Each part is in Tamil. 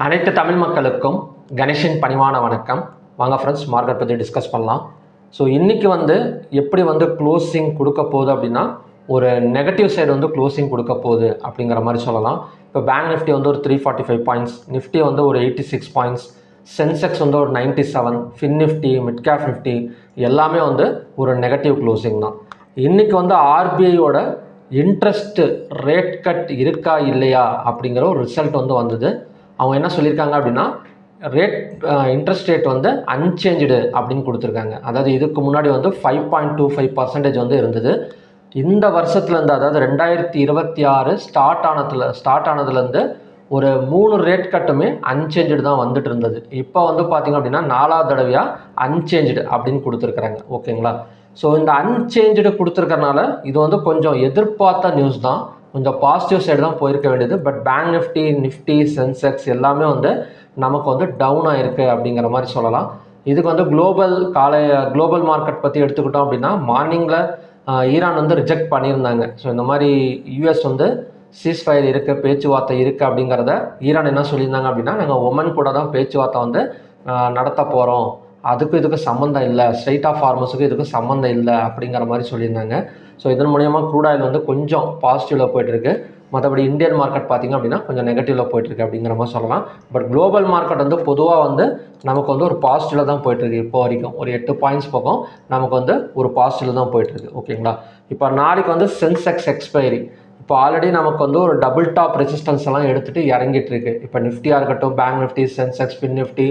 அனைத்து தமிழ் மக்களுக்கும் கணேஷின் பணிவான வணக்கம். வாங்க ஃப்ரெண்ட்ஸ், மார்க்கெட் பற்றி டிஸ்கஸ் பண்ணலாம். ஸோ இன்றைக்கி எப்படி க்ளோசிங் கொடுக்க போகுது அப்படின்னா, ஒரு நெகட்டிவ் சைடு க்ளோசிங் கொடுக்க போகுது அப்படிங்கிற மாதிரி சொல்லலாம். இப்போ பேங்க் நிஃப்டி ஒரு 345 பாயிண்ட்ஸ், நிஃப்டி ஒரு 86 பாயிண்ட்ஸ், சென்செக்ஸ் ஒரு 97, fin Nifty, mid cap Nifty எல்லாமே ஒரு நெகட்டிவ் க்ளோசிங் தான். இன்றைக்கி ஆர்பிஐயோட இன்ட்ரெஸ்ட் ரேட் கட் இருக்கா இல்லையா அப்படிங்கிற ஒரு ரிசல்ட் வந்தது. அவங்க என்ன சொல்லியிருக்காங்க அப்படின்னா, இன்ட்ரெஸ்ட் ரேட் அன்சேஞ்சு அப்படின்னு கொடுத்துருக்காங்க. அதாவது இதுக்கு முன்னாடி 5.25% இருந்தது. இந்த வருஷத்துலேருந்து, அதாவது 2026 ஸ்டார்ட் ஆனதுலேருந்து ஒரு 3 ரேட் கட்டுமே அன்சேஞ்சு தான் வந்துட்டு இருந்தது. இப்போ பார்த்திங்க அப்படின்னா 4வது தடவையாக அன்சேஞ்சு அப்படின்னு கொடுத்துருக்குறாங்க. ஓகேங்களா? ஸோ இந்த அன்சேஞ்சு கொடுத்துருக்கறனால இது கொஞ்சம் எதிர்பார்த்த நியூஸ் தான், கொஞ்சம் பாசிட்டிவ் சைடு தான் போயிருக்க வேண்டியது. பட் பேங்க் நிஃப்டி, சென்செக்ஸ் எல்லாமே நமக்கு டவுன் ஆகிருக்கு அப்படிங்கிற மாதிரி சொல்லலாம். இதுக்கு குளோபல் மார்க்கெட் பற்றி எடுத்துக்கிட்டோம் அப்படின்னா, மார்னிங்கில் ஈரான் ரிஜெக்ட் பண்ணியிருந்தாங்க. ஸோ இந்த மாதிரி யூஎஸ் சீஸ்ஃபயர் இருக்குது, பேச்சுவார்த்தை இருக்குது அப்படிங்கிறத ஈரான் என்ன சொல்லியிருந்தாங்க அப்படின்னா, நாங்கள் ஒமன் கூட தான் பேச்சுவார்த்தை நடத்த போகிறோம், அதுக்கு இதுக்கு சம்மந்தம் இல்லை, ஸ்ட்ரைட் ஆஃப் ஹார்மஸுக்கு இதுக்கு சம்மந்தம் இல்லை அப்படிங்கிற மாதிரி சொல்லியிருந்தாங்க. ஸோ இதன் மூலயமா க்ரூட் ஆயில் கொஞ்சம் பாசிட்டிவில் போய்ட்டுருக்கு. மற்றபடி இந்தியன் மார்க்கெட் பார்த்திங்க அப்படின்னா கொஞ்சம் நெகட்டிவில் போய்ட்டுருக்கு அப்படிங்கிற மாதிரி சொல்லலாம். பட் குளோபல் மார்க்கெட் பொதுவாக நமக்கு ஒரு பாசிட்டிவில் தான் போய்ட்டுருக்கு. இப்போ வரைக்கும் ஒரு 8 பாயிண்ட்ஸ் பக்கம் நமக்கு ஒரு பாசிட்டிவில் தான் போய்ட்டுருக்கு. ஓகேங்களா? இப்போ நாளைக்கு சென்செக்ஸ் எக்ஸ்பைரி. இப்போ ஆல்ரெடி நமக்கு ஒரு டபுள் டாப் ரெசிஸ்டன்ஸ் எல்லாம் எடுத்துகிட்டு இறங்கிட்டு இருக்கு. இப்போ நிஃப்டியாக இருக்கட்டும், bank Nifty, Sensex, fin Nifty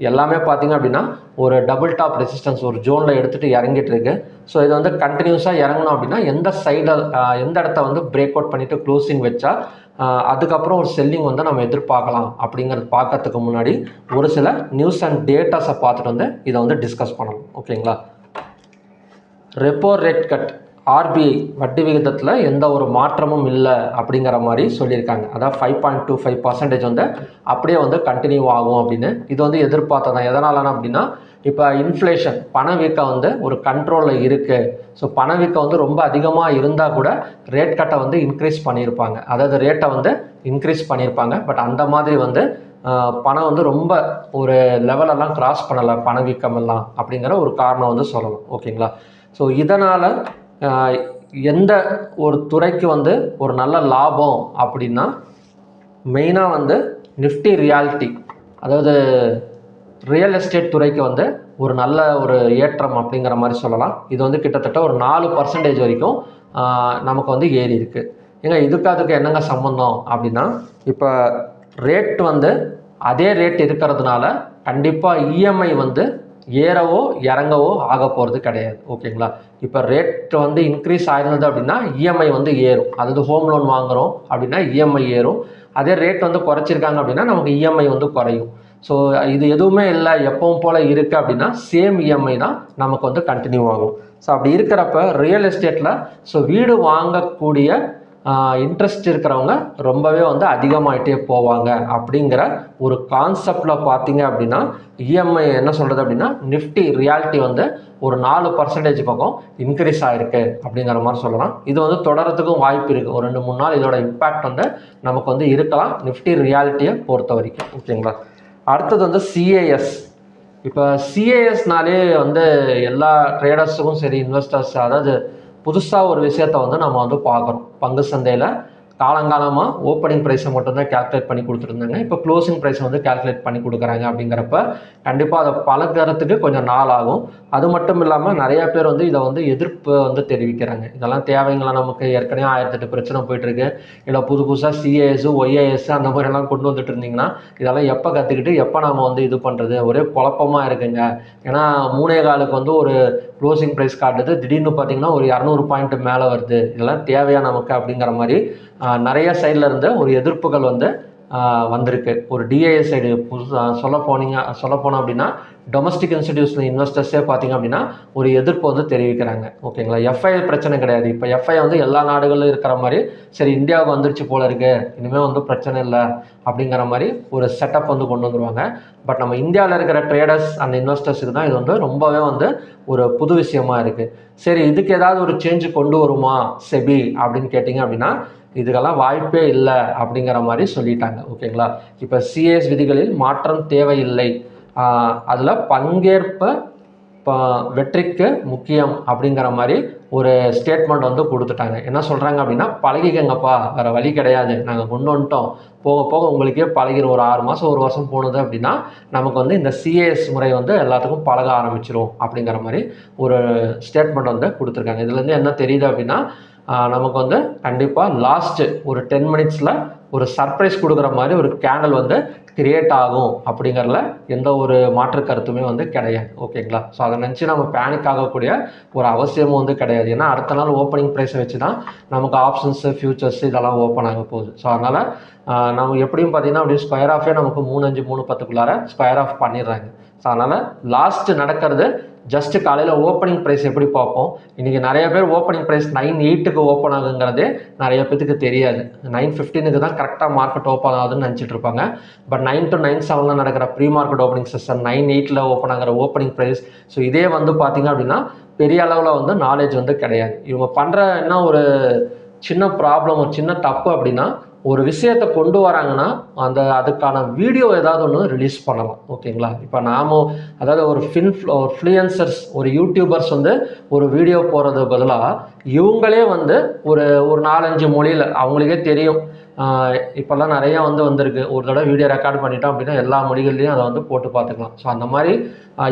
எல்லாமே பார்த்திங்க அப்படின்னா ஒரு டபுள் டாப் ரெசிஸ்டன்ஸ் ஒரு ஜோனில் எடுத்துகிட்டு இறங்கிட்டு இருக்கு. ஸோ இது கண்டினியூஸாக இறங்கணும் அப்படின்னா எந்த இடத்த பிரேக் அவுட் பண்ணிவிட்டு க்ளோசிங் வச்சா அதுக்கப்புறம் ஒரு செல்லிங் நம்ம எதிர்பார்க்கலாம் அப்படிங்கிறது பார்க்கறதுக்கு முன்னாடி ஒரு சில நியூஸ் அண்ட் டேட்டாஸை பார்த்துட்டு இதை டிஸ்கஸ் பண்ணலாம். ஓகேங்களா? ரெப்போ ரேட் கட், ஆர்பிஐ வட்டி விகிதத்தில் எந்த ஒரு மாற்றமும் இல்லை அப்படிங்கிற மாதிரி சொல்லியிருக்காங்க. அதாவது 5.25% அப்படியே கண்டினியூ ஆகும் அப்படின்னு. இது எதிர்பார்த்ததான். எதனாலனா அப்படின்னா, இப்போ இன்ஃப்ளேஷன் பணவீக்கம் ஒரு கண்ட்ரோலில் இருக்குது. ஸோ பணவீக்கம் ரொம்ப அதிகமாக இருந்தால் கூட ரேட் கட்டை இன்க்ரீஸ் பண்ணியிருப்பாங்க, அதாவது ரேட்டை இன்க்ரீஸ் பண்ணியிருப்பாங்க. பட் அந்த மாதிரி பணம் ரொம்ப ஒரு லெவலெல்லாம் கிராஸ் பண்ணலை பணவீக்கம் எல்லாம் அப்படிங்கிற ஒரு காரணம் சொல்லலாம். ஓகேங்களா? ஸோ இதனால் எந்த ஒரு துறைக்கு ஒரு நல்ல லாபம் அப்படின்னா, மெயினாக நிஃப்டி ரியாலிட்டி, அதாவது ரியல் எஸ்டேட் துறைக்கு ஒரு நல்ல ஒரு ஏற்றம் அப்படிங்கிற மாதிரி சொல்லலாம். இது கிட்டத்தட்ட ஒரு 4% வரைக்கும் நமக்கு ஏறி இருக்குது. ஏங்க அதுக்கு என்னங்க சம்மந்தம் அப்படின்னா, இப்போ ரேட் அதே ரேட் இருக்கிறதுனால கண்டிப்பாக இஎம்ஐ ஏறவோ இறங்கவோ ஆக போகிறது கிடையாது. ஓகேங்களா? இப்போ ரேட் இன்க்ரீஸ் ஆயிருந்தது அப்படின்னா இஎம்ஐ ஏறும். அதாவது ஹோம் லோன் வாங்குகிறோம் அப்படின்னா இஎம்ஐ ஏறும். அதே ரேட் குறைச்சிருக்காங்க அப்படின்னா நமக்கு இஎம்ஐ குறையும். ஸோ இது எதுவுமே இல்லை, எப்பவும் போல் இருக்குது அப்படின்னா சேம் இஎம்ஐ தான் நமக்கு கண்டினியூ ஆகும். ஸோ அப்படி இருக்கிறப்ப ரியல் எஸ்டேட்டில் வீடு வாங்கக்கூடிய இன்ட்ரெஸ்ட் இருக்கிறவங்க ரொம்பவே அதிகமாகிட்டே போவாங்க அப்படிங்கிற ஒரு கான்செப்டில் பார்த்தீங்க அப்படின்னா, இஎம்ஐ என்ன சொல்கிறது அப்படின்னா, நிஃப்டி ரியாலிட்டி ஒரு 4% பக்கம் இன்க்ரீஸ் ஆகிருக்கு அப்படிங்கிற மாதிரி சொல்லலாம். இது தொடரத்துக்கும் வாய்ப்பு இருக்குது. ஒரு 2-3 நாள் இதோட இம்பேக்ட் நமக்கு இருக்கலாம் நிஃப்டி ரியாலிட்டியை பொறுத்த வரைக்கும். ஓகேங்களா? அடுத்தது சிஏஎஸ். இப்போ சிஏஎஸ்னாலே எல்லா ட்ரேடர்ஸுக்கும் சரி, இன்வெஸ்டர்ஸ், அதாவது புதுசாக ஒரு விஷயத்தை நம்ம பார்க்குறோம். பங்கு சந்தையில் காலங்காலமாக ஓப்பனிங் ப்ரைஸை மட்டும்தான் கேல்குலேட் பண்ணி கொடுத்துருந்தாங்க. இப்போ க்ளோசிங் ப்ரைஸை கேல்குலேட் பண்ணி கொடுக்குறாங்க. அப்படிங்கிறப்ப கண்டிப்பாக அதை பழகிறதுக்கு கொஞ்சம் நாள் ஆகும். அது மட்டும் இல்லாமல் நிறையா பேர் இதை எதிர்ப்பு தெரிவிக்கிறாங்க. இதெல்லாம் தேவைங்களா, நமக்கு ஏற்கனவே 1008 பிரச்சனை போயிட்டுருக்கு, இல்லை புதுசாக சிஏஎஸ், ஒய்ஏஎஸ் அந்த மாதிரிலாம் கொண்டு வந்துட்டு இருந்தீங்கன்னா இதெல்லாம் எப்போ கற்றுக்கிட்டு எப்போ நாம் இது பண்ணுறது, ஒரே குழப்பமாக இருக்குங்க. ஏன்னா 3.25 ஒரு க்ளோசிங் ப்ரைஸ் காட்டுது, திடீர்னு பார்த்தீங்கன்னா ஒரு 200 பாயிண்ட் மேலே வருது. இதெல்லாம் தேவையா நமக்கு அப்படிங்கிற மாதிரி நிறைய சைடில் இருந்து ஒரு எதிர்ப்புகள் வந்திருக்கு. ஒரு டிஐஎஸ் சைடு சொல்லப்போனோம் அப்படின்னா, டொமஸ்டிக் இன்ஸ்டிடியூஷனல் இன்வெஸ்டர்ஸே பார்த்திங்க அப்படின்னா ஒரு எதிர்ப்பு தெரிவிக்கிறாங்க. ஓகேங்களா? எஃப்ஐ பிரச்சனை கிடையாது. இப்போ எஃப்ஐ எல்லா நாடுகளிலும் இருக்கிற மாதிரி சரி இந்தியாவுக்கு வந்துருச்சு போல இருக்குது, இனிமேல் பிரச்சனை இல்லை அப்படிங்கிற மாதிரி ஒரு செட்டப் கொண்டு வந்துடுவாங்க. பட் நம்ம இந்தியாவில் இருக்கிற ட்ரேடர்ஸ் அண்ட் இன்வெஸ்டர்ஸுக்கு தான் இது ரொம்பவே ஒரு புது விஷயமா இருக்குது. சரி, இதுக்கு ஏதாவது ஒரு சேஞ்சு கொண்டு வருமா செபி அப்படின்னு கேட்டிங்க அப்படின்னா, இதுக்கெல்லாம் வாய்ப்பே இல்லை அப்படிங்கிற மாதிரி சொல்லிட்டாங்க. ஓகேங்களா. இப்போ சிஏஎஸ் விதிகளில் மாற்றம் தேவையில்லை, அதில் பங்கேற்ப வெற்றிக்கு முக்கியம் அப்படிங்கிற மாதிரி ஒரு ஸ்டேட்மெண்ட் வந்து கொடுத்துட்டாங்க. என்ன சொல்கிறாங்க அப்படின்னா, பழகிக்கங்கப்பா, வேறு வழி கிடையாது, நாங்கள் கொண்டு வந்துட்டோம், போக போக உங்களுக்கே பழகிற ஒரு 6 மாதம் 1 வருஷம் போனது அப்படின்னா நமக்கு வந்து இந்த சிஏஎஸ் முறை வந்து எல்லாத்துக்கும் பழக ஆரம்பிச்சிரும் அப்படிங்கிற மாதிரி ஒரு ஸ்டேட்மெண்ட் வந்து கொடுத்துருக்காங்க. இதுலேருந்து என்ன தெரியுது அப்படின்னா, நமக்கு வந்து கண்டிப்பாக லாஸ்ட்டு ஒரு 10 மினிட்ஸில் ஒரு சர்ப்ரைஸ் கொடுக்குற மாதிரி ஒரு கேண்டல் வந்து கிரியேட் ஆகும் அப்படிங்கிறதுல எந்த ஒரு மாற்று கருத்துமே வந்து கிடையாது. ஓகேங்களா. ஸோ அதை நினச்சி நம்ம பேனிக் ஆகக்கூடிய ஒரு அவசியமும் வந்து கிடையாது. ஏன்னா அடுத்த நாள் ஓப்பனிங் ப்ரைஸை வச்சு தான் நமக்கு ஆப்ஷன்ஸு ஃபியூச்சர்ஸ் இதெல்லாம் ஓப்பன் ஆக போகுது. ஸோ அதனால் நம்ம எப்படியும் பார்த்திங்கன்னா அப்படி ஸ்கொயர் ஆஃபே நமக்கு 3.5 3.10க்குள்ளார ஸ்கொயர் ஆஃப் பண்ணிடுறாங்க. ஸோ அதனால் லாஸ்ட்டு நடக்கிறது ஜஸ்ட்டு காலையில் ஓப்பனிங் ப்ரைஸ் எப்படி பார்ப்போம். இன்றைக்கி நிறைய பேர் ஓப்பனிங் ப்ரைஸ் 9.8க்கு ஓப்பன் ஆகுங்கிறதே நிறைய பேத்துக்கு தெரியாது. 9:15க்கு தான் கரெக்டாக மார்க்கெட் ஓப்பன் ஆகுதுன்னு நினச்சிட்டு இருப்பாங்க. பட் 9 to 9:07 நடக்கிற pre market opening session 9:8 open ஆகிற ஓப்பனிங் ப்ரைஸ். ஸோ இதே வந்து பார்த்திங்க அப்படின்னா பெரிய அளவில் வந்து நாலேஜ் வந்து கிடையாது. இவங்க பண்ணுற என்ன ஒரு சின்ன ப்ராப்ளம், ஒரு சின்ன தப்பு அப்படின்னா, ஒரு விஷயத்தை கொண்டு வராங்கன்னா அதுக்கான வீடியோ ஏதாவது ஒன்று ரிலீஸ் பண்ணலாம். ஓகேங்களா. இப்போ அதாவது ஒரு ஃப்ளூயன்சர்ஸ், ஒரு யூடியூபர்ஸ் வந்து ஒரு வீடியோ போடுறது பதிலாக இவங்களே வந்து ஒரு 4-5 மொழியில் அவங்களுக்கே தெரியும். இப்போல்லாம் நிறையா வந்திருக்கு. ஒரு தடவை வீடியோ ரெக்கார்ட் பண்ணிட்டோம் அப்படின்னா எல்லா மொழிகள்லையும் அதை வந்து போட்டு பார்த்துக்கலாம். ஸோ அந்த மாதிரி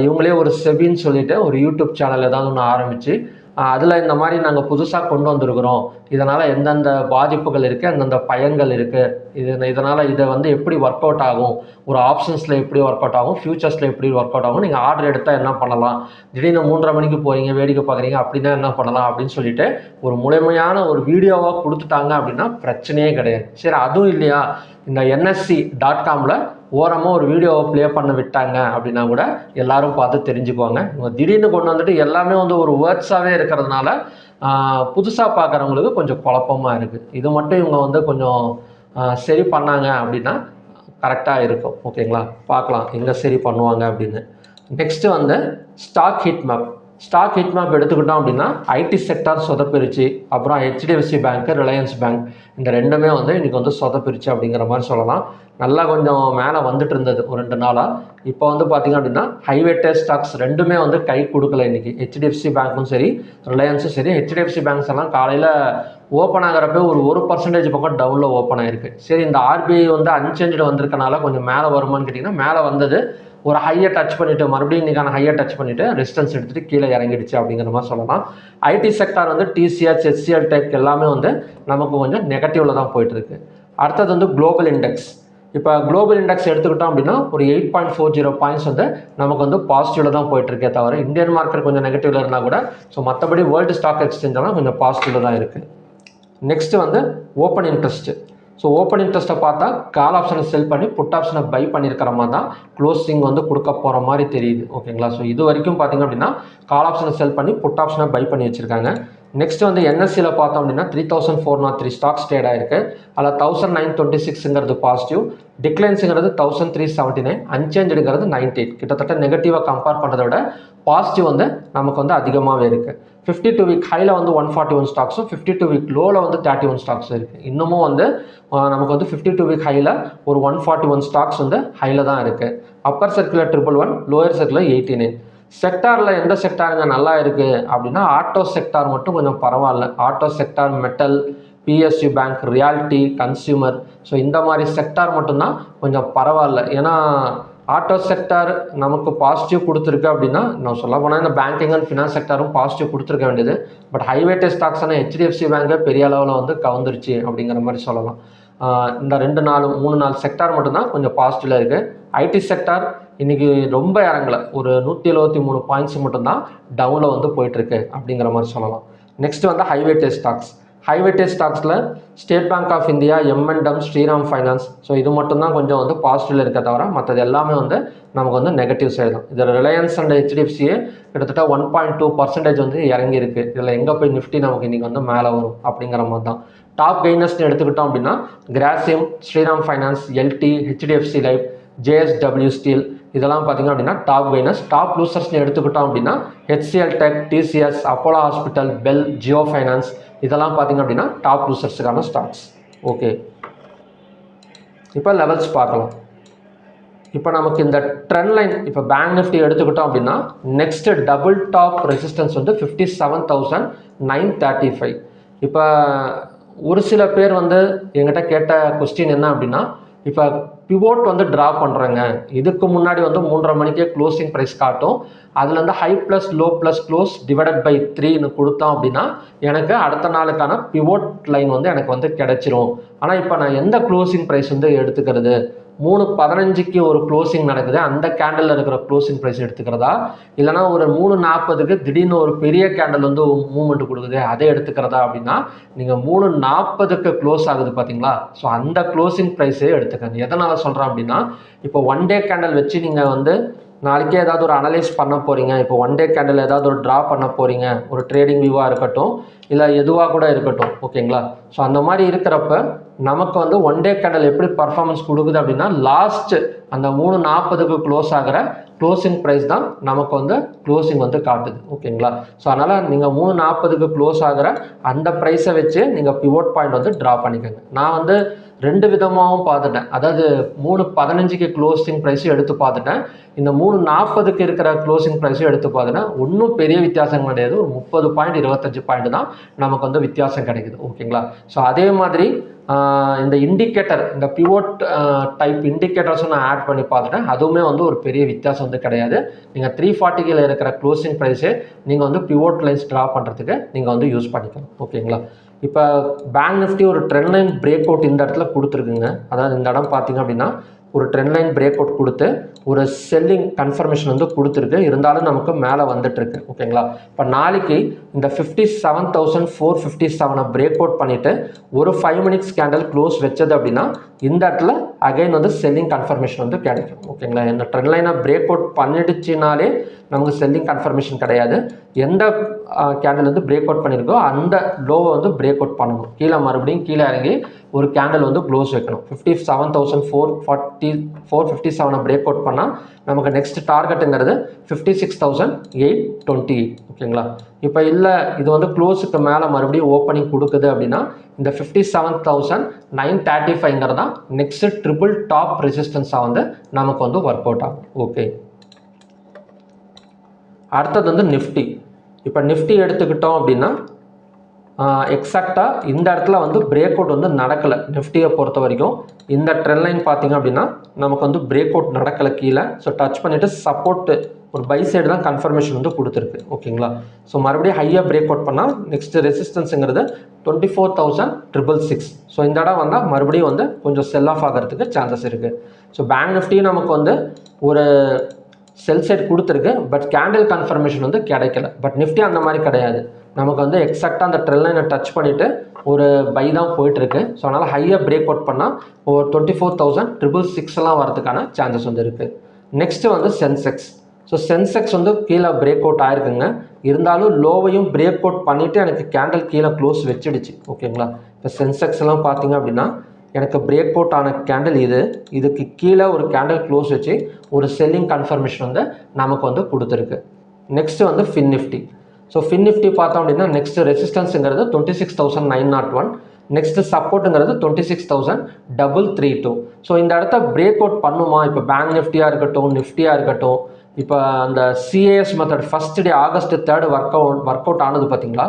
இவங்களே ஒரு செபின்னு சொல்லிட்டு ஒரு யூடியூப் சேனல் ஏதாவது ஒன்று ஆரம்பித்து அதில் இந்த மாதிரி நாங்கள் புதுசாக கொண்டு வந்திருக்கிறோம், இதனால் எந்தெந்த பாதிப்புகள் இருக்குது, எந்தெந்த பயன்கள் இருக்குது, இதனால் இதை வந்து எப்படி ஒர்க் அவுட் ஆகும், ஒரு ஆப்ஷன்ஸில் எப்படி ஒர்க் அவுட் ஆகும், ஃபியூச்சர்ஸில் எப்படி ஒர்க் அவுட் ஆகும், நீங்கள் ஆர்டர் எடுத்தால் என்ன பண்ணலாம், திடீர்னு 3:30 மணிக்கு போகிறீங்க வேடிக்கை பார்க்குறீங்க அப்படின்னா என்ன பண்ணலாம் அப்படின்னு சொல்லிட்டு ஒரு முழுமையான ஒரு வீடியோவாக கொடுத்துட்டாங்க அப்படின்னா பிரச்சனையே கிடையாது. சரி, அதுவும் இல்லையா, இந்த NSE.comல ஓரமாக ஒரு வீடியோவை ப்ளே பண்ண விட்டாங்க அப்படின்னா கூட எல்லாரும் பார்த்து தெரிஞ்சுக்குவாங்க. இவங்க திடீர்னு கொண்டு வந்துட்டு எல்லாமே வந்து ஒரு வேர்ட்ஸாகவே இருக்கிறதுனால புதுசாக பார்க்குறவங்களுக்கு கொஞ்சம் குழப்பமாக இருக்குது. இது மட்டும் இவங்க வந்து கொஞ்சம் சரி பண்ணாங்க அப்படின்னா கரெக்டாக இருக்கும். ஓகேங்களா. பார்க்கலாம் எங்கே சரி பண்ணுவாங்க அப்படின்னு. நெக்ஸ்ட்டு வந்து ஸ்டாக் ஹீட் மேப் எடுத்துக்கிட்டோம் அப்படின்னா ஐடி செக்டார் சொதப்பிருச்சு, அப்புறம் HDFC பேங்க், ரிலையன்ஸ் பேங்க் இந்த ரெண்டுமே வந்து இன்றைக்கி வந்து சொதப்பிருச்சு அப்படிங்கிற மாதிரி சொல்லலாம். நல்லா கொஞ்சம் மேலே வந்துட்டு இருந்தது ஒரு 2 நாளாக. இப்போ வந்து பார்த்திங்க அப்படின்னா ஹைவேட்டட் ஸ்டாக்ஸ் ரெண்டுமே வந்து கை கொடுக்கல இன்றைக்கி. HDFC பேங்க்கும் சரி, ரிலையன்ஸும் சரி. HDFC பேங்க்ஸ் எல்லாம் காலையில் ஓப்பன் ஆகிறப்ப ஒரு 1% பக்கம் டவுனில் ஓப்பன் ஆகிருக்கு. சரி, இந்த RBI வந்து அன்சேஞ்சு வந்திருக்கனால கொஞ்சம் மேலே வருமானு கேட்டிங்கன்னா மேலே வந்தது, ஒரு ஹையை டச் பண்ணிவிட்டு மறுபடியும் இன்றைக்கான ஹையை டச் பண்ணிவிட்டு ரெசிஸ்டன்ஸ் எடுத்துகிட்டு கீழே இறங்கிடுச்சு அப்படிங்கிற மாதிரி சொல்லலாம். ஐடி செக்டார் வந்து TCS, HCL டெக் எல்லாமே வந்து நமக்கு கொஞ்சம் நெகட்டிவில் தான் போயிட்டுருக்கு. அடுத்தது வந்து குளோபல் இண்டெக்ஸ். இப்போ குளோபல் இண்டெக்ஸ் எடுத்துக்கிட்டோம் அப்படின்னா ஒரு 8.40 பாயிண்ட்ஸ் வந்து நமக்கு வந்து பாசிட்டிவில் தான் போயிட்டுருக்கே தவிர இந்தியன் மார்க்கெட் கொஞ்சம் நெகட்டிவில் இருந்தால் கூட மற்றபடி வேர்ல்டு ஸ்டாக் எக்ஸ்சேஞ்செல்லாம் கொஞ்சம் பாசிட்டிவில் தான் இருக்குது. நெக்ஸ்ட்டு வந்து ஓப்பன் இன்ட்ரெஸ்ட்டு. ஓப்பன் இன்ட்ரெஸ்ட்டை பார்த்தா கால் ஆப்ஷனை செல் பண்ணி புட் ஆப்ஷனை பை பண்ணியிருக்கிற மாதிரி தான் க்ளோசிங் வந்து கொடுக்க போகிற மாதிரி தெரியுது. ஓகேங்களா. இது வரைக்கும் பார்த்திங்க அப்படின்னா கால் ஆப்ஷனை செல் பண்ணி புட் ஆப்ஷனை பை பண்ணி வச்சுருக்காங்க. நெக்ஸ்ட் வந்து NSEல பார்த்தோம் அப்படின்னா 3403 ஸ்டாக்ஸ் ட்ரேட் ஆயிருக்கு. அதில் 1926ங்கிறது பாசிட்டிவ், டிக்ளைன்ஸுங்கிறது 1379, அன்சேஞ்சுங்கிறது 98. கிட்டத்தட்ட நெகட்டிவாக கம்பேர் பண்ணுறதை விட பாசிட்டிவ் வந்து நமக்கு வந்து அதிகமாகவே இருக்குது. 52 வீக் ஹையில் வந்து 141 ஸ்டாக்ஸும் 52 வீக் லோவில் வந்து 31 ஸ்டாக்ஸும் இருக்குது. இன்னமும் வந்து நமக்கு வந்து 52 வீக் ஹையில் ஒரு 141 ஸ்டாக்ஸ் வந்து ஹையில் தான் இருக்குது. Upper circular 111, lower circular 89. செக்டாரில் எந்த செக்டாருங்க நல்லா இருக்குது அப்படின்னா ஆட்டோ செக்டார் மட்டும் கொஞ்சம் பரவாயில்ல. Auto sector, metal, PSU bank, reality, consumer, இந்த மாதிரி செக்டார் மட்டும்தான் கொஞ்சம் பரவாயில்ல. ஏன்னா ஆட்டோ செக்டார் நமக்கு பாசிட்டிவ் கொடுத்துருக்கு அப்படின்னா நான் சொல்ல போனால் இந்த பேங்கிங் அண்ட் ஃபினான்ஸ் செக்டாரும் பாசிட்டிவ் கொடுத்துருக்க வேண்டியது. பட் ஹைவேட்டட் ஸ்டாக்ஸான HDFC பேங்கை பெரிய அளவில் வந்து கவுந்துருச்சு அப்படிங்கிற மாதிரி சொல்லலாம். இந்த 3-4 செக்டார் மட்டும்தான் கொஞ்சம் பாசிட்டிவில் இருக்குது. ஐடி செக்டார் இன்றைக்கி ரொம்ப இறங்கலை, ஒரு 173 பாயிண்ட்ஸ் மட்டும்தான் டவுனில் வந்து போயிட்டுருக்கு அப்படிங்கிற மாதிரி சொல்லலாம். நெக்ஸ்ட் வந்து ஹைவேட்டட் ஸ்டாக்ஸ். ஹைவேட்டட் ஸ்டாக்ஸில் State Bank of India, M&M, Shriram finance, இது மட்டும்தான் கொஞ்சம் வந்து பாசிட்டிவில் இருக்க தவிர மற்றது எல்லாமே வந்து நமக்கு வந்து நெகட்டிவ் சைடு தான். இதில் ரிலையன்ஸ் அண்ட் HDFCயே கிட்டத்தட்ட 1.2% வந்து இறங்கியிருக்கு. இதில் எங்கே போய் நிஃப்டி நமக்கு இன்றைக்கி வந்து மேலே வரும் அப்படிங்கிற மாதிரி தான். டாப் கெய்னர்ஸ்னு எடுத்துக்கிட்டோம் அப்படின்னா Grasim, Shriram finance, LT, HDFC life, JSW steel இதெல்லாம் பார்த்திங்க அப்படின்னா டாப் கெய்னர்ஸ். டாப் லூசர்ஸ்னு எடுத்துக்கிட்டோம் அப்படின்னா HCL tech, TCS, Apollo hospital, bell, Jio finance இதெல்லாம் பார்த்திங்க அப்படின்னா டாப் லூசர்ஸுக்கான ஸ்டாக்ஸ். ஓகே, இப்போ லெவல்ஸ் பார்க்கலாம். இப்போ நமக்கு இந்த ட்ரெண்ட் லைன் இப்போ பேங்க் நிஃப்டி எடுத்துக்கிட்டோம் அப்படின்னா நெக்ஸ்ட் டபுள் டாப் ரெசிஸ்டன்ஸ் வந்து 57,935. இப்போ ஒரு சில பேர் வந்து எங்கிட்ட கேட்ட கொஸ்டின் என்ன அப்படின்னா, இப்போ பிவோட் வந்து ட்ரா பண்ணுறேங்க, இதுக்கு முன்னாடி வந்து 3:30 மணிக்கே க்ளோசிங் ப்ரைஸ் காட்டும், அதுலேருந்து high plus low plus close divided by 3ன்னு கொடுத்தோம் அப்படின்னா எனக்கு அடுத்த நாளுக்கான பிவோட் லைன் வந்து எனக்கு வந்து கிடைச்சிரும். ஆனால் இப்போ நான் எந்த க்ளோசிங் ப்ரைஸ் வந்து எடுத்துக்கிறது, 3:15க்கு ஒரு க்ளோசிங் நடக்குது, அந்த கேண்டலில் இருக்கிற க்ளோசிங் ப்ரைஸ் எடுத்துக்கிறதா, இல்லைனா ஒரு 3:40க்கு திடீர்னு ஒரு பெரிய கேண்டல் வந்து மூவ்மெண்ட் கொடுக்குது அதை எடுத்துக்கிறதா அப்படின்னா நீங்கள் 3:40க்கு க்ளோஸ் ஆகுது பார்த்தீங்களா, ஸோ அந்த க்ளோசிங் ப்ரைஸே எடுத்துக்கங்க. எதனால் சொல்கிறேன் அப்படின்னா, இப்போ 1 டே கேண்டல் வச்சு நீங்கள் வந்து நாளைக்கே ஏதாவது ஒரு அனலைஸ் பண்ண போகிறீங்க, இப்போ 1 டே கேண்டில் ஏதாவது ஒரு ட்ரா பண்ண போகிறீங்க, ஒரு ட்ரேடிங் வியூவாக இருக்கட்டும் இல்லை எதுவாக கூட இருக்கட்டும், ஓகேங்களா. ஸோ அந்த மாதிரி இருக்கிறப்ப நமக்கு வந்து 1 டே கேண்டில் எப்படி பர்ஃபார்மன்ஸ் கொடுக்குது அப்படின்னா லாஸ்ட் அந்த 3:40க்கு க்ளோஸ் ஆகிற க்ளோசிங் ப்ரைஸ் தான் நமக்கு வந்து க்ளோசிங் வந்து காட்டுது, ஓகேங்களா. ஸோ அதனால் நீங்கள் 3:40க்கு க்ளோஸ் ஆகிற அந்த ப்ரைஸை வச்சு நீங்கள் பிவோட் பாயிண்ட் வந்து ட்ரா பண்ணிக்கோங்க. நான் வந்து 2 விதமாகவும் பார்த்துட்டேன், அதாவது 3:15க்கு க்ளோசிங் ப்ரைஸும் எடுத்து பார்த்துட்டேன், இந்த 3:40க்கு இருக்கிற க்ளோசிங் ப்ரைஸும் எடுத்து பார்த்துட்டேன். ஒன்றும் பெரிய வித்தியாசம் கிடையாது, ஒரு 30 பாயிண்ட் 25 பாயிண்ட் தான் நமக்கு வந்து வித்தியாசம் கிடைக்குது, ஓகேங்களா. ஸோ அதே மாதிரி இந்த இண்டிகேட்டர், இந்த பிவோட் டைப் இண்டிகேட்டர்ஸும் நான் ஆட் பண்ணி பார்த்துட்டேன், அதுவுமே வந்து ஒரு பெரிய வித்தியாசம் வந்து கிடையாது. நீங்கள் 340க்கு இருக்கிற க்ளோசிங் ப்ரைஸே நீங்கள் வந்து பிவோட் லைன்ஸ் ட்ரா பண்ணுறதுக்கு நீங்கள் வந்து யூஸ் பண்ணிக்கலாம், ஓகேங்களா. இப்போ பேங்க் நிஃப்டி ஒரு ட்ரெண்ட் லைன் பிரேக் அவுட் இந்த இடத்துல கொடுத்துருக்குங்க, அதாவது இந்த இடம் பார்த்தீங்க அப்படின்னா ஒரு ட்ரெண்ட் லைன் பிரேக் அவுட் கொடுத்து ஒரு செல்லிங் கன்ஃபர்மேஷன் வந்து கொடுத்துருக்கு, இருந்தாலும் நமக்கு மேலே வந்துட்டுருக்கு, ஓகேங்களா. இப்போ நாளைக்கு இந்த 57,457 பிரேக் அவுட் பண்ணிவிட்டு ஒரு 5 மினிட்ஸ் கேண்டல் க்ளோஸ் வச்சது அப்படின்னா இந்த இடத்துல அகைன் வந்து செல்லிங் கன்ஃபர்மேஷன் வந்து கிடைக்கும், ஓகேங்களா. இந்த ட்ரெண்ட் லைனை பிரேக் அவுட் பண்ணிடுச்சுனாலே நமக்கு செல்லிங் கன்ஃபர்மேஷன் கிடையாது. எந்த கேண்டில் வந்து பிரேக் அவுட் பண்ணியிருக்கோ அந்த லோவை வந்து பிரேக் அவுட் பண்ணணும், கீழே மறுபடியும் கீழே இறங்கி ஒரு கேண்டில் வந்து க்ளோஸ் வைக்கணும். 57,457 பிரேக் அவுட் பண்ணால் நமக்கு நெக்ஸ்ட் டார்கெட்டுங்கிறது 56,828, ஓகேங்களா. இப்போ இல்லை இது வந்து க்ளோஸுக்கு மேலே மறுபடியும் ஓப்பனிங் கொடுக்குது அப்படின்னா இந்த 57,935 தான் நெக்ஸ்ட் ட்ரிபிள் டாப் ரெசிஸ்டன்ஸாக வந்து நமக்கு வந்து ஒர்க் அவுட் ஆகும், ஓகே. அடுத்தது வந்து நிஃப்டி. இப்போ நிஃப்டி எடுத்துக்கிட்டோம் அப்படின்னா எக்ஸாக்டாக இந்த இடத்துல வந்து பிரேக் அவுட் வந்து நடக்கலை நிஃப்டியை பொறுத்த வரைக்கும். இந்த ட்ரெண்ட் லைன் பார்த்தீங்க அப்படின்னா நமக்கு வந்து பிரேக் அவுட் நடக்கலை கீழே, ஸோ டச் பண்ணிவிட்டு சப்போர்ட்டு ஒரு பை சைடு தான் கன்ஃபர்மேஷன் வந்து கொடுத்துருக்கு, ஓகேங்களா. ஸோ மறுபடியும் ஹையாக பிரேக் அவுட் பண்ணால் நெக்ஸ்ட் ரெசிஸ்டன்ஸுங்கிறது 24,666. ஸோ இந்த இடம் வந்தால் மறுபடியும் வந்து கொஞ்சம் செல் ஆஃப் ஆகிறதுக்கு சான்சஸ் இருக்குது. ஸோ பேங்க் நிஃப்டியும் நமக்கு வந்து ஒரு செல் சைட் கொடுத்துருக்கு, பட் கேண்டில் கன்ஃபர்மேஷன் வந்து கிடைக்கல. பட் நிஃப்டி அந்த மாதிரி கிடையாது, நமக்கு வந்து எக்ஸாக்டாக அந்த ட்ரெண்ட் லைனை டச் பண்ணிவிட்டு ஒரு பை தான் போயிட்டுருக்கு. ஸோ அதனால் ஹையாக பிரேக் அவுட் பண்ணால் ஒரு 24,666 வரதுக்கான சான்சஸ் வந்து இருக்குது. நெக்ஸ்ட்டு வந்து சென்செக்ஸ். ஸோ சென்செக்ஸ் வந்து கீழே பிரேக் அவுட் ஆயிருக்குங்க, இருந்தாலும் லோவையும் பிரேக் அவுட் பண்ணிவிட்டு எனக்கு கேண்டில் கீழே க்ளோஸ் வச்சிடுச்சு, ஓகேங்களா. இப்போ சென்செக்ஸ் எல்லாம் பார்த்தீங்க அப்படின்னா எனக்கு பிரேக் அவுட் ஆன கேண்டில் இதுக்கு கீழே ஒரு கேண்டில் க்ளோஸ் வச்சு ஒரு செல்லிங் கன்ஃபர்மேஷன் வந்து நமக்கு வந்து கொடுத்துருக்கு. நெக்ஸ்ட்டு வந்து fin Nifty. So fin Nifty பார்த்தோம் அப்படின்னா நெக்ஸ்ட் ரெசிஸ்டன்ஸுங்கிறது 26,901, நெக்ஸ்ட் சப்போர்ட்டுங்கிறது 26,332. ஸோ இந்த இடத்த பிரேக் அவுட் பண்ணுமா, இப்போ பேங்க் நிஃப்டியாக இருக்கட்டும் நிஃப்டியாக இருக்கட்டும், இப்போ அந்த CAS method first day August 3 work out ஆனது பார்த்தீங்களா,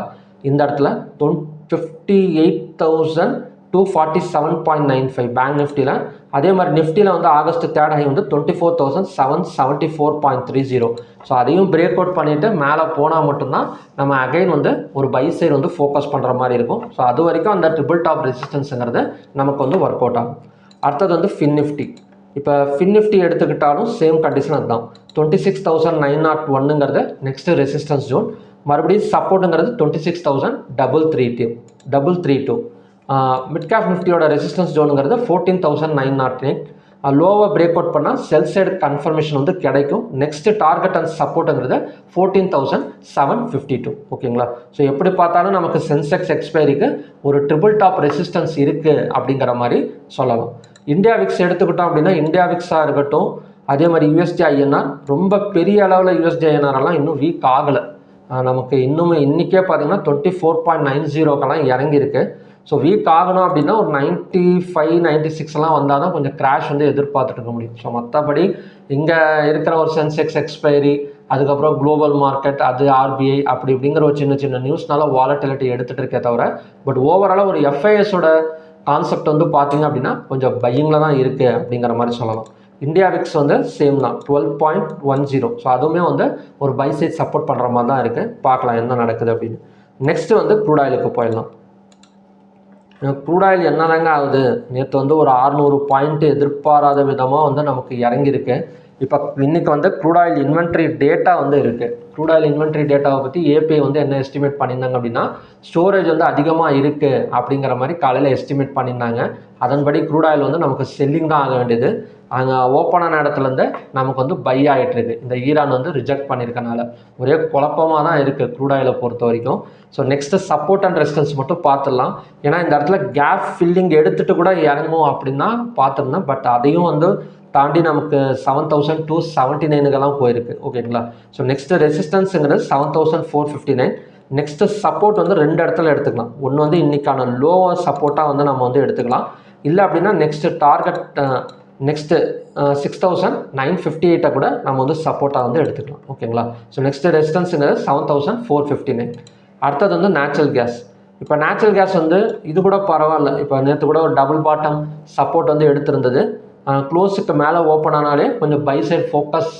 இந்த இடத்துல 58,247.95 பேங்க் நிஃப்டியில். அதே மாதிரி நிஃப்டியில் வந்து August 3 ஹை வந்து 24,774.30. ஸோ அதையும் பிரேக் அவுட் பண்ணிவிட்டு மேலே போனால் மட்டும்தான் நம்ம அகைன் வந்து ஒரு பை சைடு வந்து ஃபோக்கஸ் பண்ணுற மாதிரி இருக்கும். ஸோ அது வரைக்கும் அந்த ட்ரிபிள் டாப் ரெசிஸ்டன்ஸுங்கிறது நமக்கு வந்து ஒர்க் அவுட் ஆகும். அடுத்தது வந்து ஃபின் நிஃப்டி. இப்போ ஃபின் நிஃப்டி எடுத்துக்கிட்டாலும் சேம் கண்டிஷன் அதுதான், 26,901ங்கிறது நெக்ஸ்ட் ரெசிஸ்டன்ஸ் ஜோன், மறுபடியும் சப்போர்ட்டுங்கிறது 26,332. மிட் கேப் நிஃப்டியோட ரெசிஸ்டன்ஸ் ஜோனுங்கிறது 14,908. லோவை பிரேக் அவுட் பண்ணால் செல் சைடு கன்ஃபர்மேஷன் வந்து கிடைக்கும். நெக்ஸ்ட் டார்கெட் அண்ட் சப்போர்ட்டுங்கிறது 14,752, ஓகேங்களா. ஸோ எப்படி பார்த்தாலும் நமக்கு சென்செக்ஸ் எக்ஸ்பைரிக்கு ஒரு ட்ரிபிள் டாப் ரெசிஸ்டன்ஸ் இருக்குது அப்படிங்கிற மாதிரி சொல்லலாம். இந்தியா விக்ஸ் எடுத்துக்கிட்டோம் அப்படின்னா இந்தியா விக்ஸாக இருக்கட்டும், அதே மாதிரி யூஎஸ்டி ஐஎன்ஆர் ரொம்ப பெரிய அளவில் யூஎஸ்டி ஐஎன்ஆரெல்லாம் இன்னும் வீக் ஆகலை. நமக்கு இன்னும் இன்றைக்கே பார்த்தீங்கன்னா 24.90க்கெல்லாம் இறங்கியிருக்கு. ஸோ வீக் ஆகணும் அப்படின்னா ஒரு 95 96 வந்தால் தான் கொஞ்சம் கிராஷ் வந்து எதிர்பார்த்துட்டு இருக்க முடியும். ஸோ மற்றபடி இங்கே இருக்கிற ஒரு சென்செக்ஸ் எக்ஸ்பைரி, அதுக்கப்புறம் குளோபல் மார்க்கெட், அது ஆர்பிஐ அப்படி இப்படிங்கிற ஒரு சின்ன சின்ன நியூஸ்னால வாலட்டிலிட்டி எடுத்துகிட்டு இருக்கே தவிர, பட் ஓவராலாக ஒரு எஃப்ஐஎஸோட கான்செப்ட் வந்து பார்த்தீங்க அப்படின்னா கொஞ்சம் பையிங்கில் தான் இருக்குது அப்படிங்கிற மாதிரி சொல்லலாம். இந்தியா விக்ஸ் வந்து சேம் தான் 12.10. ஸோ அதுவுமே வந்து ஒரு பை சைட் சப்போர்ட் பண்ணுற மாதிரி தான் இருக்குது. பார்க்கலாம் என்ன நடக்குது அப்படின்னு. நெக்ஸ்ட்டு வந்து க்ரூட் ஆயிலுக்கு போயிடலாம். க்ரூட் ஆயில் என்னதாங்க ஆகுது, நேற்று வந்து ஒரு 600 பாயிண்ட் எதிர்பாராத விதமாக வந்து நமக்கு இறங்கியிருக்கு. இப்போ இன்றைக்கி வந்து க்ரூட் ஆயில் இன்வென்ட்ரி டேட்டா வந்து இருக்குது. க்ரூட் ஆயில் இன்வென்ட்ரி டேட்டாவை பற்றி ஏபிஐ வந்து என்ன எஸ்டிமேட் பண்ணியிருந்தாங்க அப்படின்னா, ஸ்டோரேஜ் வந்து அதிகமாக இருக்குது அப்படிங்கிற மாதிரி காலையில் எஸ்டிமேட் பண்ணியிருந்தாங்க. அதன்படி க்ரூட் ஆயில் வந்து நமக்கு செல்லிங் தான் ஆக வேண்டியது. அங்கே ஓப்பனான இடத்துலேருந்து நமக்கு வந்து பை ஆகிட்டுருக்கு. இந்த ஈரான் வந்து ரிஜெக்ட் பண்ணியிருக்கனால ஒரே குழப்பமாக தான் இருக்குது க்ரூட் ஆயிலை பொறுத்த வரைக்கும். So next support and resistance மட்டும் பார்த்துடலாம். ஏன்னா இந்த இடத்துல கேப் ஃபில்லிங் எடுத்துகிட்டு கூட இறங்கும் அப்படின்னா பார்த்துருந்தேன். பட் அதையும் வந்து தாண்டி நமக்கு 7279 போயிருக்கு. ஓகேங்களா. ஸோ நெக்ஸ்ட்டு ரெசிஸ்டன்ஸுங்கிறது 7459. நெக்ஸ்ட்டு சப்போர்ட் வந்து 2 இடத்துல எடுத்துக்கலாம். ஒன்று வந்து இன்றைக்கான லோவர் சப்போர்ட்டாக வந்து நம்ம வந்து எடுத்துக்கலாம். இல்லை அப்படின்னா நெக்ஸ்ட்டு டார்கெட் நெக்ஸ்ட்டு 6958 கூட நம்ம வந்து சப்போர்ட்டாக வந்து எடுத்துக்கலாம். ஓகேங்களா. ஸோ நெக்ஸ்ட்டு ரெசிஸ்டன்ஸுங்கிறது 7459. அடுத்தது வந்து நேச்சுரல் கேஸ். இப்போ நேச்சுரல் கேஸ் வந்து இது கூட பரவாயில்ல. இப்போ நேற்று கூட ஒரு டபுள் பாட்டம் சப்போர்ட் வந்து எடுத்திருந்தது. க்ளோஸுக்கு மேலே ஓப்பன் ஆனாலே கொஞ்சம் பை சைட் ஃபோக்கஸ்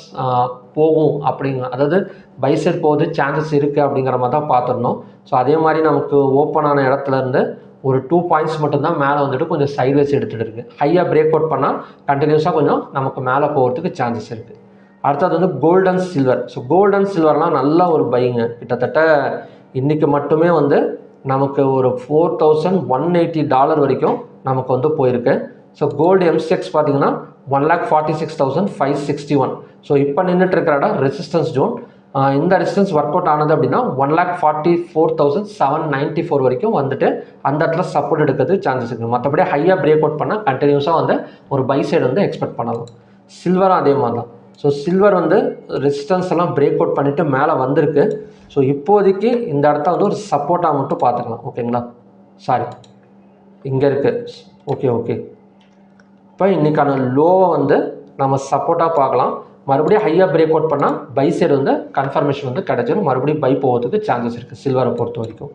போகும் அப்படிங்க, அதாவது பை சைட் போகுது சான்சஸ் இருக்குது அப்படிங்கிற மாதிரி தான் பார்த்துருந்தோம். ஸோ அதே மாதிரி நமக்கு ஓப்பன் ஆன இடத்துலேருந்து ஒரு 2 பாயிண்ட்ஸ் மட்டும்தான் மேலே வந்துட்டு கொஞ்சம் சைட்வேஸ் எடுத்துகிட்டு இருக்குது. ஹையாக பிரேக் அவுட் பண்ணால் கண்டினியூஸாக கொஞ்சம் நமக்கு மேலே போகிறதுக்கு சான்சஸ் இருக்குது. அடுத்தது வந்து gold and silver. So gold and சில்வர்லாம் நல்ல ஒரு பைங்க. கிட்டத்தட்ட இன்றைக்கி மட்டுமே வந்து நமக்கு ஒரு $4180 வரைக்கும் நமக்கு வந்து போயிருக்கு. ஸோ கோல்டு எம்சிஎக்ஸ் பார்த்தீங்கன்னா 1,46,561. ஸோ இப்போ நின்றுட்டு இருக்கிற இடம் ரெசிஸ்டன்ஸ் ஜோன். இந்த ரெசிஸ்டன்ஸ் ஒர்க் அவுட் ஆனது அப்படின்னா 1,44,794 வரைக்கும் வந்துட்டு அந்த இடத்துல சப்போர்ட் எடுக்கிறது சான்சஸ் இருக்குது. மற்றபடி ஹையாக பிரேக் அவுட் பண்ணால் கண்டினியூஸாக வந்து ஒரு பை சைடு வந்து எக்ஸ்பெக்ட் பண்ணலாம். சில்வரும் அதே மாதிரி தான். ஸோ சில்வர் வந்து ரெசிஸ்டன்ஸ் எல்லாம் பிரேக் அவுட் பண்ணிவிட்டு மேலே வந்திருக்கு. ஸோ இப்போதைக்கு இந்த இடத்த வந்து ஒரு சப்போர்ட்டாக மட்டும் பார்த்துக்கலாம். ஓகேங்களா. சாரி, இங்கே இருக்குது. ஓகே. இப்போ இன்றைக்கான லோவை வந்து நம்ம சப்போர்ட்டாக பார்க்கலாம். மறுபடியும் ஹையாக பிரேக் அவுட் பண்ணால் பை சைடு வந்து கன்ஃபர்மேஷன் வந்து கிடச்சிடும். மறுபடியும் பை போகிறதுக்கு சான்சஸ் இருக்குது சில்வரை பொறுத்த வரைக்கும்.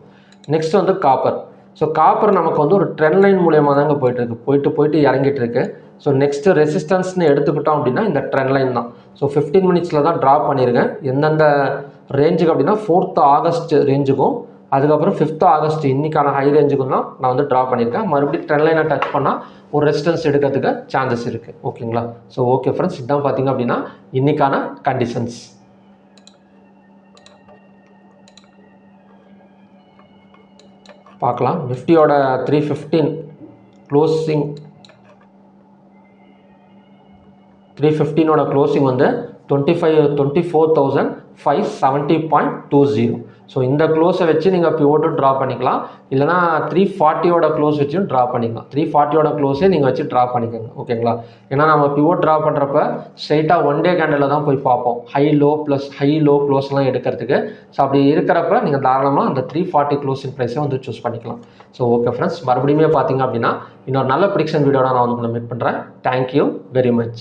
நெக்ஸ்ட் வந்து காப்பர். ஸோ காப்பர் நமக்கு வந்து ஒரு ட்ரெண்ட் லைன் மூலியமாக தாங்க போயிட்டு இறங்கிட்டு இருக்கு. ஸோ நெக்ஸ்ட்டு ரெசிஸ்டன்ஸ்னு எடுத்துக்கிட்டோம் அப்படின்னா இந்த ட்ரெண்ட் லைன் தான். ஸோ 15 மினிட்ஸில் தான் ட்ராப் பண்ணியிருக்கேன். எந்தெந்த ரேஞ்சுக்கு அப்படின்னா 4th ஆகஸ்ட் ரேஞ்சுக்கும் அதுக்கப்புறம் 5th ஆகஸ்ட் இன்றைக்கான ஹை ரேஞ்சுக்கும் தான் நான் வந்து ட்ராப் பண்ணியிருக்கேன். மறுபடியும் ட்ரெண்ட் லைனை டச் பண்ணால் ஒரு ரெசிஸ்டன்ஸ் எடுக்கிறதுக்கு சான்சஸ் இருக்குது. ஓகேங்களா. ஸோ ஓகே ஃப்ரெண்ட்ஸ், இதுதான் பார்த்தீங்க அப்படின்னா இன்றைக்கான கண்டிஷன்ஸ். பார்க்கலாம். நிஃப்டியோட 315 க்ளோசிங் 315ஓட க்ளோசிங் வந்து 24,570.20. ஸோ இந்த க்ளோஸை வச்சு நீங்கள் பிவோட்டும் ட்ரா பண்ணிக்கலாம். இல்லைனா 340ஓட க்ளோஸ் வச்சும் ட்ரா பண்ணிக்கலாம். 340ஓட க்ளோஸே நீங்கள் வச்சு ட்ரா பண்ணிக்கோங்க. ஓகேங்களா. ஏன்னா நம்ம பிவோட் ட்ரா பண்ணுறப்ப ஸ்ட்ரைட்டாக 1 டே கேண்டில் தான் போய் பார்ப்போம். ஹை லோ க்ளோஸ்லாம் எடுக்கிறதுக்கு. ஸோ அப்படி இருக்கிறப்ப நீங்கள் தாராளமாக அந்த 340 க்ளோசிங் ப்ரைஸை வந்து சூஸ் பண்ணிக்கலாம். ஸோ ஓகே ஃப்ரெண்ட்ஸ், மறுபடியுமே பார்த்தீங்க அப்படின்னா இன்னொரு நல்ல ப்ரிடிக்ஷன் வீடியோட நான் வந்து மீட் பண்ணுறேன். Thank you very much.